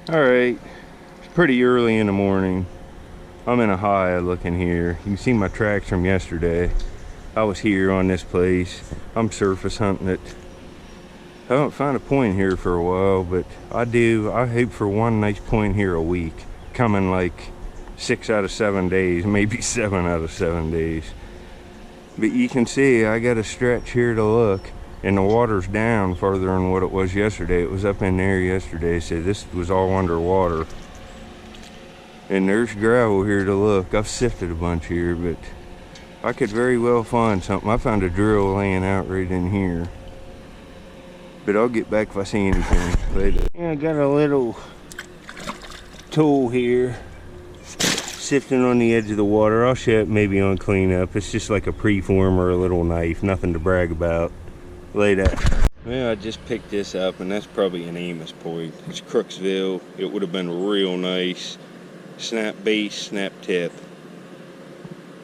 Alright, it's pretty early in the morning. I'm in a high looking here. You can see my tracks from yesterday. I was here on this place. I'm surface hunting it. I don't find a point here for a while, but I do. I hope for one nice point here a week. Coming like 6 out of 7 days, maybe 7 out of 7 days. But you can see I got a stretch here to look. And the water's down farther than what it was yesterday. It was up in there yesterday, so this was all underwater. And there's gravel here to look. I've sifted a bunch here, but I could very well find something. I found a drill laying out right in here. But I'll get back if I see anything later. Yeah, I got a little tool here, sifting on the edge of the water. I'll show it maybe on cleanup. It's just like a preform or a little knife, nothing to brag about. Later. Well, I just picked this up, and that's probably an Amos point. It's Crooksville. It would have been real nice. Snap base, snap tip.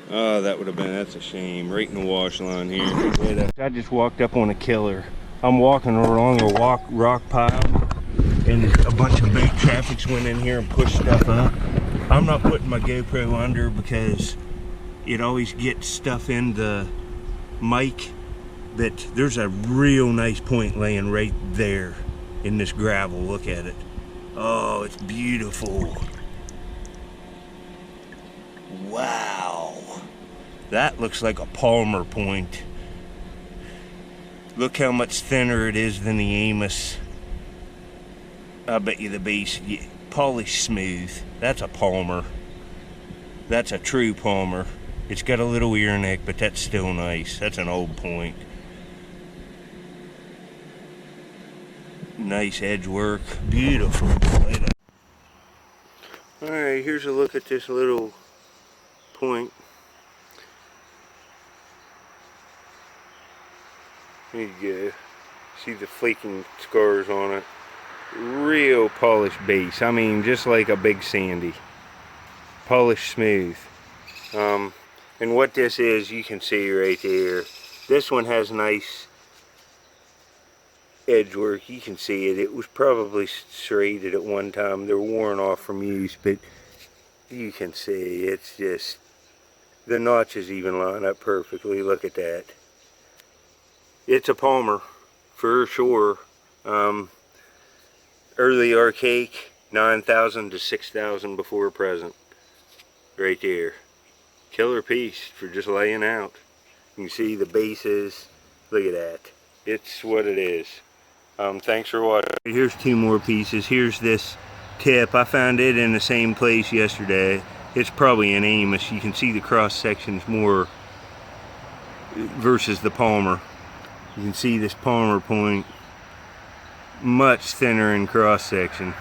Oh, that would have been, that's a shame. Right in the wash line here. Later. I just walked up on a killer. I'm walking along a rock pile, and a bunch of bait traffics went in here and pushed stuff up. I'm not putting my GoPro under because it always gets stuff in the mic. But there's a real nice point laying right there in this gravel. Look at it. Oh, it's beautiful. Wow. That looks like a Palmer point. Look how much thinner it is than the Amos. I bet you the base, polished smooth. That's a Palmer. That's a true Palmer. It's got a little ear neck, but that's still nice. That's an old point. Nice edge work, beautiful. Alright, here's a look at this little point. There you go. See the flaking scars on it. Real polished base. I mean, just like a big sandy. Polished smooth. And what this is, you can see right there. This one has nice edge work. You can see it. It was probably serrated at one time. They're worn off from use, but you can see it's just, the notches even line up perfectly. Look at that. It's a Palmer for sure. Early archaic, 9,000 to 6,000 before present. Right there. Killer piece for just laying out. You can see the bases. Look at that. It's what it is. Thanks for watching. Here's two more pieces. Here's this tip. I found it in the same place yesterday. It's probably an Amos. You can see the cross sections more versus the Palmer. You can see this Palmer point much thinner in cross section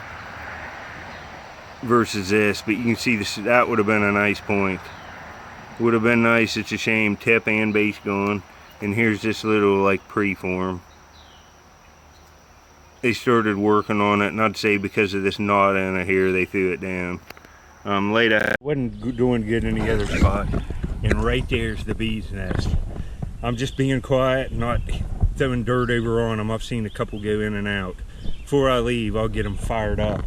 versus this, but you can see this, that would have been a nice point. Would have been nice. It's a shame, tip and base gone. And here's this little like preform. They started working on it, not to say because of this knot in it here they threw it down. Later, wasn't doing good in the other spot, and right there's the bee's nest. I'm just being quiet, not throwing dirt over on them. I've seen a couple go in and out. Before I leave, I'll get them fired up.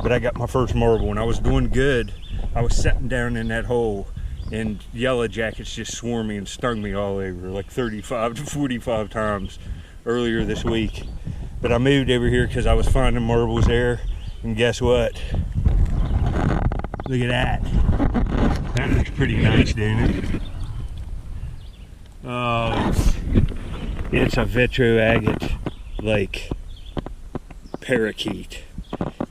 But I got my first marble, and I was doing good. I was sitting down in that hole, and yellow jackets just swarmed me and stung me all over, like 35 to 45 times earlier this week. But I moved over here because I was finding marbles there, and guess what? Look at that. That looks pretty nice, doesn't it? Oh, it's a Vitro agate, like parakeet,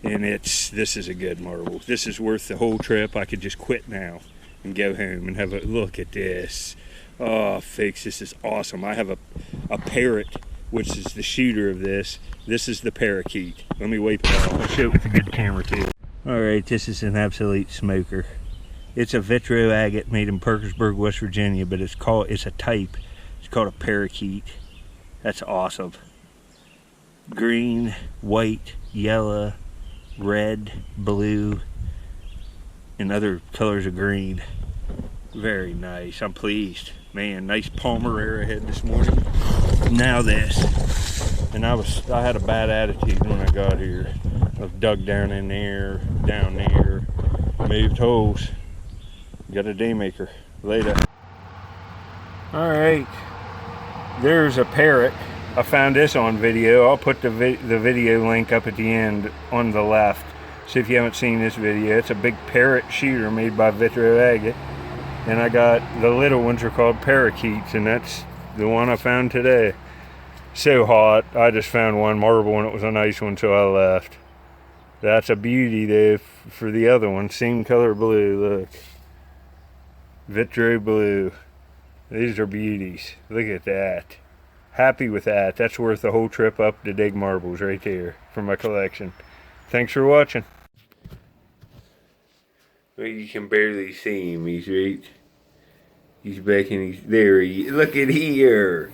and this is a good marble. This is worth the whole trip. I could just quit now and go home and have a look at this. Oh, folks, this is awesome. I have a parrot, which is the shooter of this. This is the parakeet. Let me wipe it off. I'll show it with a good camera too. All right, this is an absolute smoker. It's a Vitro agate made in Parkersburg, West Virginia, but it's a type. It's called a parakeet. That's awesome. Green, white, yellow, red, blue, and other colors of green. Very nice. I'm pleased. Man, nice Palmer Arrowhead this morning. Now this. And I had a bad attitude when I got here. I was dug down in there, down there, moved holes. Got a daymaker. Later. Alright. There's a parrot. I found this on video. I'll put the video link up at the end on the left. So if you haven't seen this video, it's a big parrot shooter made by Vitro agate. And I got the little ones are called parakeets, and that's the one I found today. So hot, I just found one marble and it was a nice one, so I left. That's a beauty though for the other one. Same color blue, look. Vitro blue. These are beauties. Look at that. Happy with that. That's worth the whole trip up to dig marbles right there for my collection. Thanks for watching. Well, you can barely see him. He's back and there. Look at here.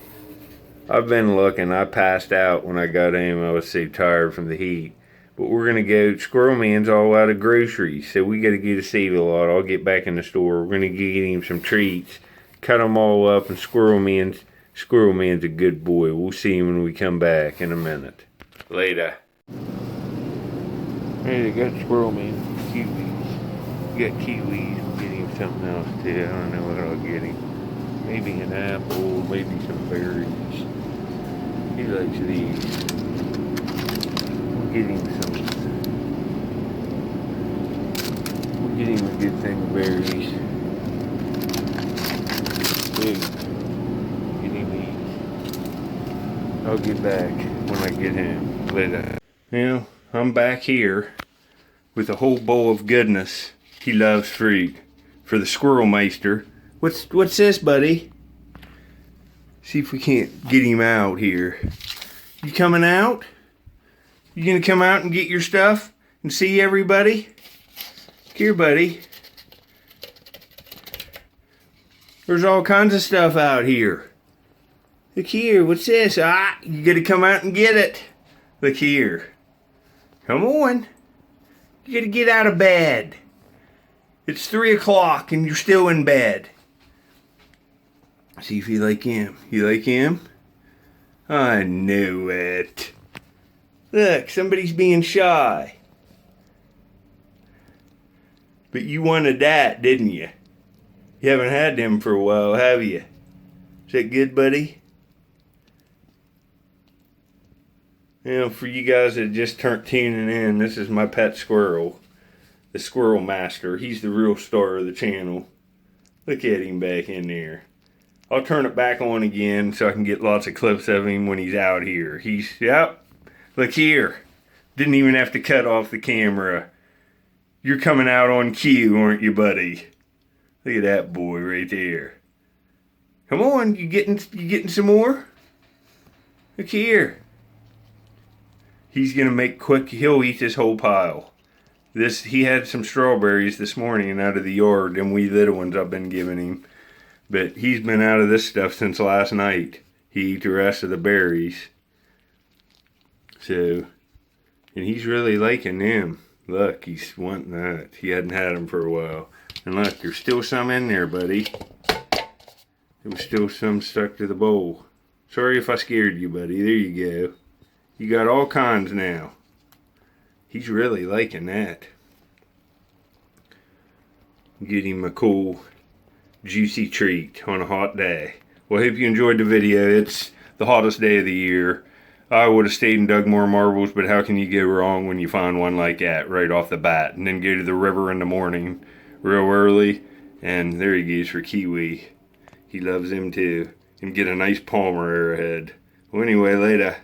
I've been looking. I passed out when I got home. I was so tired from the heat. But we're going to go. Squirrel Man's all out of groceries, so we got to get a save a lot. I'll get back in the store. We're going to get him some treats, cut them all up, and Squirrel Man's a good boy. We'll see him when we come back in a minute. Later. Hey, they got Squirrel Man. Kiwis. We got kiwis. We'll get him something else too. I don't know what I'll get him. Maybe an apple, maybe some berries. He likes these. We'll get him some. We'll get him a good thing of berries. Big. Get him these. I'll get back when I get him later. Now, I'm back here with a whole bowl of goodness. He loves fruit. For the Squirrel Meister. What's this, buddy? See if we can't get him out here. You coming out? You gonna come out and get your stuff and see everybody? Here, buddy. There's all kinds of stuff out here. Look here, what's this? You gotta come out and get it. Look here. Come on. You gotta get out of bed. It's 3 o'clock and you're still in bed. See if you like him. You like him? I knew it. Look, somebody's being shy. But you wanted that, didn't you? You haven't had them for a while, have you? Is that good, buddy? You know, for you guys that just tuning in, this is my pet squirrel. The Squirrel Master. He's the real star of the channel. Look at him back in there. I'll turn it back on again so I can get lots of clips of him when he's out here. Yep. Look here. Didn't even have to cut off the camera. You're coming out on cue, aren't you, buddy? Look at that boy right there. Come on, you getting some more? Look here. He's gonna make quick. He'll eat this whole pile. He had some strawberries this morning out of the yard, them wee little ones I've been giving him. But he's been out of this stuff since last night. He ate the rest of the berries. So, and he's really liking them. Look, he's wanting that. He hadn't had them for a while. And look, there's still some in there, buddy. There was still some stuck to the bowl. Sorry if I scared you, buddy. There you go. You got all kinds now. He's really liking that. Get him a cool, juicy treat on a hot day. Well, I hope you enjoyed the video. It's the hottest day of the year. I would have stayed and dug more marbles, but how can you go wrong when you find one like that right off the bat? And then go to the river in the morning real early. And there he goes for Kiwi. He loves him too. and get a nice palmer arrowhead. Well, anyway, later.